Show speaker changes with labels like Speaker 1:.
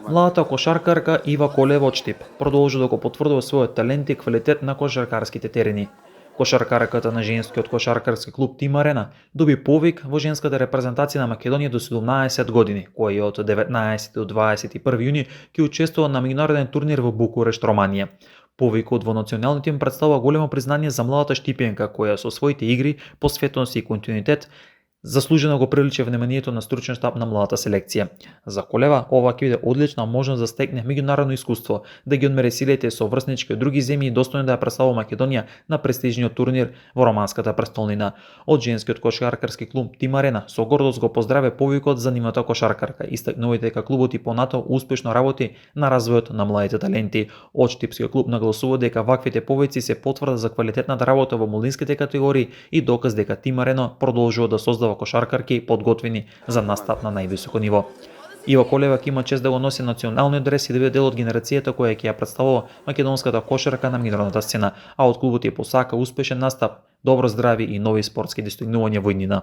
Speaker 1: Младата кошаркарка Ива Колева од Штип продолжи да го потврдува својот талент и квалитет на кошаркарските терени. Кошаркарката на женскиот кошаркарски клуб Тим Арена доби повик во женската репрезентација на Македонија до 17 години, која од 19 до 21 јуни ќе учествува на меѓународен турнир во Букурешт, Романија. Повикот во националниот тим представува големо признание за младата штипјанка која со своите игри, посветеност и континуитет заслужено го привлече вниманието на стручен штаб на младата селекција. За Колева ова ќе биде одлична можност да стекне меѓународно искуство, да ги одмери силите со врснички од други земји и достојно да ја представува Македонија на престижниот турнир во романската престолнина. Од женскиот кошаркарски клуб Тим Арена со гордост го поздраве повикот за нивната кошаркарка, истакнувајќи дека клубот и понатоа успешно работи на развојот на младите таленти. Од Штипскиот клуб нагласува дека ваквите повици се потврда за квалитетната работа во молдинските категории и доказ дека Тим Арена продолжува да создава кошаркарки подготвени за настап на највисоко ниво. Ива Колева ќе има чест да го носи националниот дрес и да биде дел од генерацијата која ќе ја представува македонската кошарка на меѓународната сцена, а од клубот ја посака успешен настап, добро здравје и нови спортски достигнувања во иднина.